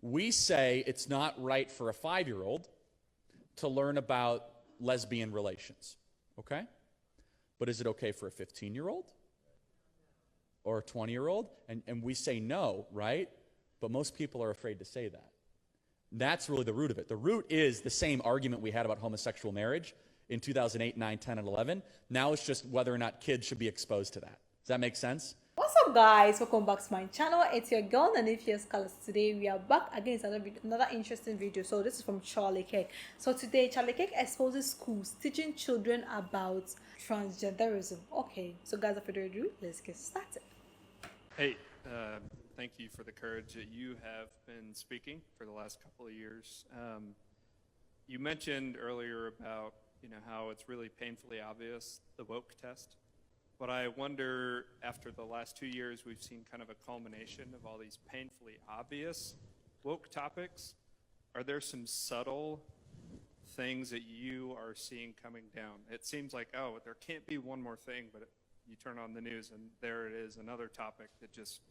we say it's not right for a 5-year-old to learn about lesbian relations, okay? But is it okay for a 15-year-old or a 20-year-old? And we say no, right? But most people are afraid to say that. That's really the root of it. The root is the same argument we had about homosexual marriage in 2008, 9, 10, and 11. Now it's just whether or not kids should be exposed to that. Does that make sense? What's up, guys? Welcome back to my channel. It's your girl and if you're Scholars. Today we are back again with another interesting video. So this is from Charlie Kirk. So today Charlie Kirk exposes schools teaching children about transgenderism. Okay, so guys, without further ado, let's get started. Hey, thank you for the courage that you have been speaking for the last couple of years. You mentioned earlier about how it's really painfully obvious, the woke test. But I wonder, after the last 2 years, we've seen kind of a culmination of all these painfully obvious woke topics. Are there some subtle things that you are seeing coming down? It seems like, oh, there can't be one more thing, but you turn on the news and there it is, another topic that just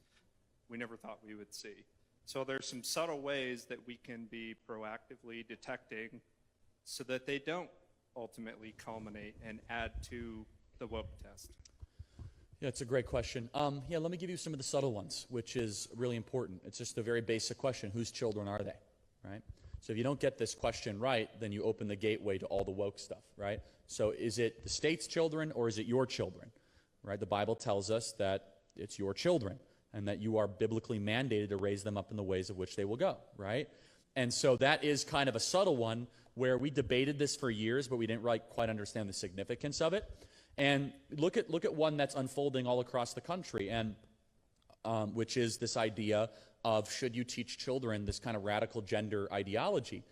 we never thought we would see. So there's some subtle ways that we can be proactively detecting so that they don't ultimately culminate and add to the woke test. Yeah, it's a great question. Yeah, let me give you some of the subtle ones, which is really important. It's just a very basic question. Whose children are they, right? So if you don't get this question right, then you open the gateway to all the woke stuff, right? So is it the state's children or is it your children, right? The Bible tells us that it's your children and that you are biblically mandated to raise them up in the ways of which they will go, right? And so that is kind of a subtle one where we debated this for years, but we didn't quite understand the significance of it. And look at one that's unfolding all across the country, and which is this idea of should you teach children this kind of radical gender ideology.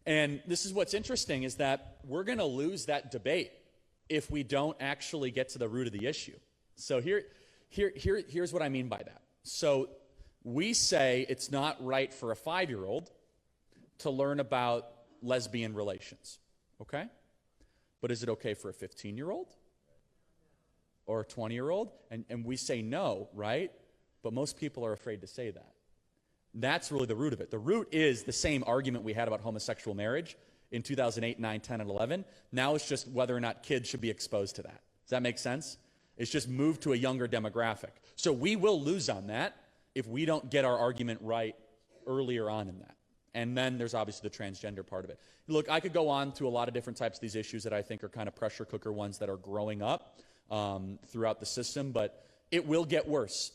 And this is what's interesting is that we're going to lose that debate if we don't actually get to the root of the issue. So here's what I mean by that. So we say it's not right for a 5-year-old to learn about lesbian relations, okay? But is it okay for a 15-year-old? Or a 20-year-old, and we say no, right? But most people are afraid to say that. That's really the root of it. The root is the same argument we had about homosexual marriage in 2008, 9, 10, and 11. Now it's just whether or not kids should be exposed to that. Does that make sense? It's just moved to a younger demographic. So we will lose on that if we don't get our argument right earlier on in that. And then there's obviously the transgender part of it. Look, I could go on to a lot of different types of these issues that I think are kind of pressure cooker ones that are growing up throughout the system, but it will get worse.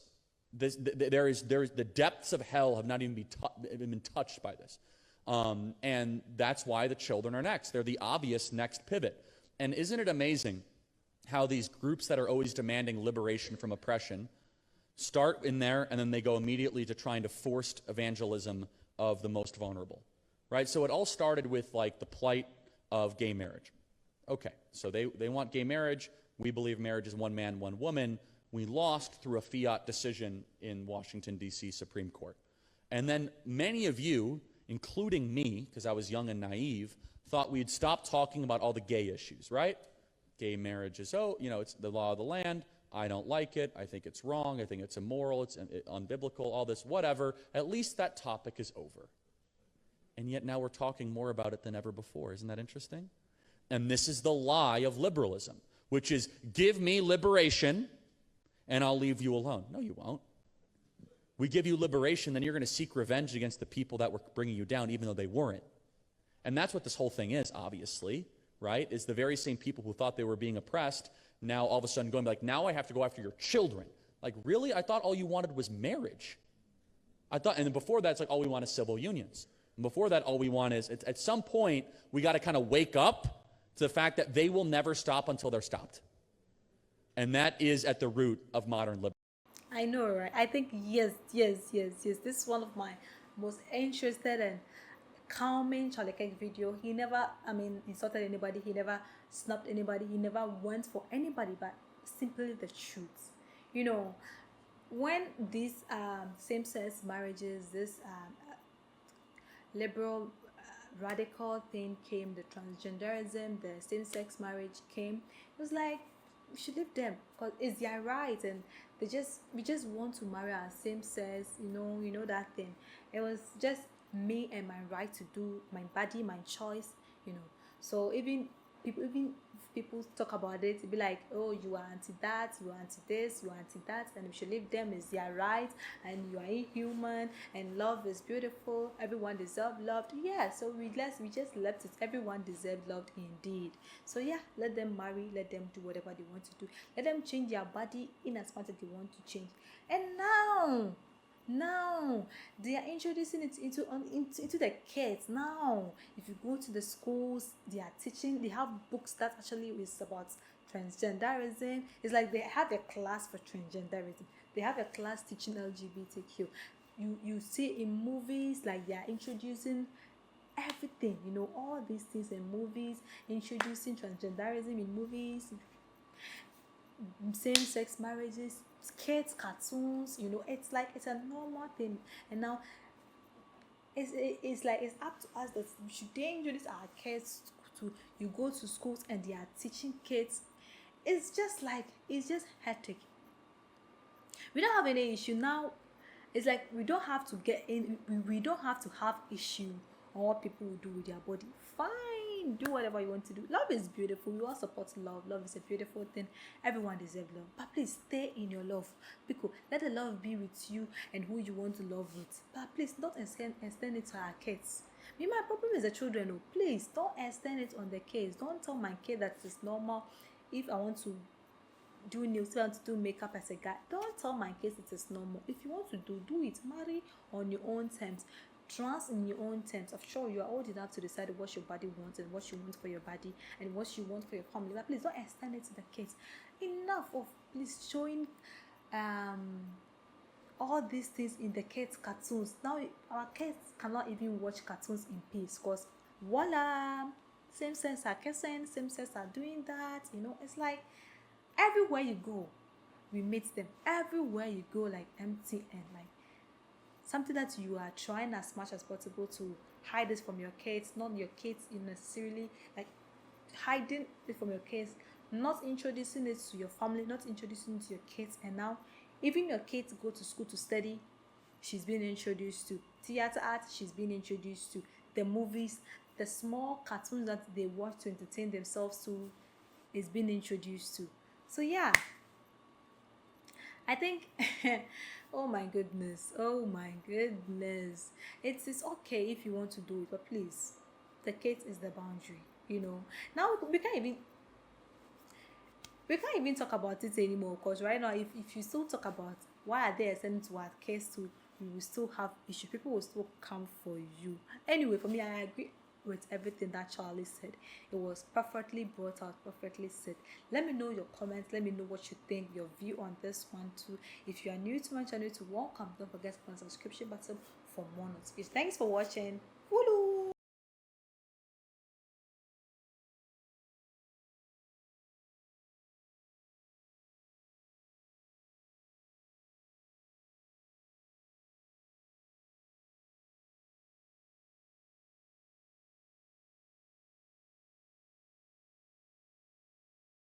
The depths of hell have not even been touched by this. And that's why the children are next. They're the obvious next pivot. And isn't it amazing how these groups that are always demanding liberation from oppression start in there and then they go immediately to trying to forced evangelism of the most vulnerable, right? So it all started with like the plight of gay marriage. Okay, so they want gay marriage. We believe marriage is one man, one woman. We lost through a fiat decision in Washington, D.C. Supreme Court. And then many of you, including me, because I was young and naive, thought we'd stop talking about all the gay issues, right? Gay marriage is, it's the law of the land. I don't like it. I think it's wrong. I think it's immoral. It's unbiblical, all this, whatever. At least that topic is over. And yet now we're talking more about it than ever before. Isn't that interesting? And this is the lie of liberalism, which is give me liberation and I'll leave you alone. No, you won't. We give you liberation, then you're going to seek revenge against the people that were bringing you down, even though they weren't. And that's what this whole thing is, obviously, right? Is the very same people who thought they were being oppressed now all of a sudden going like, now I have to go after your children. Like, really? I thought all you wanted was marriage. And then before that, it's like all we want is civil unions. And before that, all we want is, at some point, we got to kind of wake up to the fact that they will never stop until they're stopped. And that is at the root of modern liberalism. I know, right? I think, yes. This is one of my most interested and calming Charlie Kirk video. He never, insulted anybody. He never snubbed anybody. He never went for anybody, but simply the truth. When these same-sex marriages, this liberal radical thing came, the transgenderism, the same-sex marriage came, it was like, we should leave them because it's their right, and we just want to marry our same sex, that thing. It was just me and my right to do my body, my choice, you know. So even people talk about it, it'd be like, oh, you are anti that, you are anti this, you are anti that, and we should leave them, is their right, and you are inhuman, and love is beautiful, everyone deserves love. Yeah, so we just left it, everyone deserves love indeed. So yeah, let them marry, let them do whatever they want to do, let them change their body in as much as they want to change. And now they are introducing it into the kids. Now if you go to the schools, they are teaching, they have books that actually is about transgenderism. It's like they have a class for transgenderism, they have a class teaching LGBTQ. You see in movies, like they are introducing everything, you know, all these things in movies, introducing transgenderism in movies, same-sex marriages, kids cartoons, you know. It's like it's a normal thing. And now it's like it's up to us that we should introduce our kids to, you go to schools and they are teaching kids. It's just hectic. We don't have any issue now. It's like we don't have to get in, we don't have to have issue on what people will do with their body. Fine, do whatever you want to do. Love is beautiful, we all support love. Love is a beautiful thing, everyone deserves love, but please stay in your love. Because let the love be with you and who you want to love with, but please don't extend it to our kids. Me, my problem is the children. Oh, please don't extend it on the kids. Don't tell my kid that it's normal if I want to do nails, want to do makeup as a guy. Don't tell my kids it is normal. If you want to do it. Marry on your own terms, trans in your own terms. I'm sure you are old enough to decide what your body wants and what you want for your body and what you want for your family, but please don't extend it to the kids. Enough of please showing all these things in the kids cartoons. Now our kids cannot even watch cartoons in peace, because voila, same sex are kissing, same sex are doing that, you know. It's like everywhere you go we meet them, everywhere you go, like empty, and like something that you are trying as much as possible to hide this from your kids. Not your kids necessarily, like hiding it from your kids, not introducing it to your family, not introducing it to your kids. And now even your kids go to school to study, she's being introduced to theater art, she's being introduced to the movies, the small cartoons that they watch to entertain themselves to is being introduced to. So yeah, I think oh my goodness, it is okay if you want to do it, but please, the kids is the boundary, you know. Now we can't even talk about it anymore, because right now if you still talk about why are they sending to our kids to, we will still have issue, people will still come for you. Anyway, for me, I agree with everything that Charlie said. It was perfectly brought out, perfectly said. Let me know your comments, let me know what you think, your view on this one too. If you are new to my channel, welcome. Don't forget to click on the subscription button for more notifications. Thanks for watching.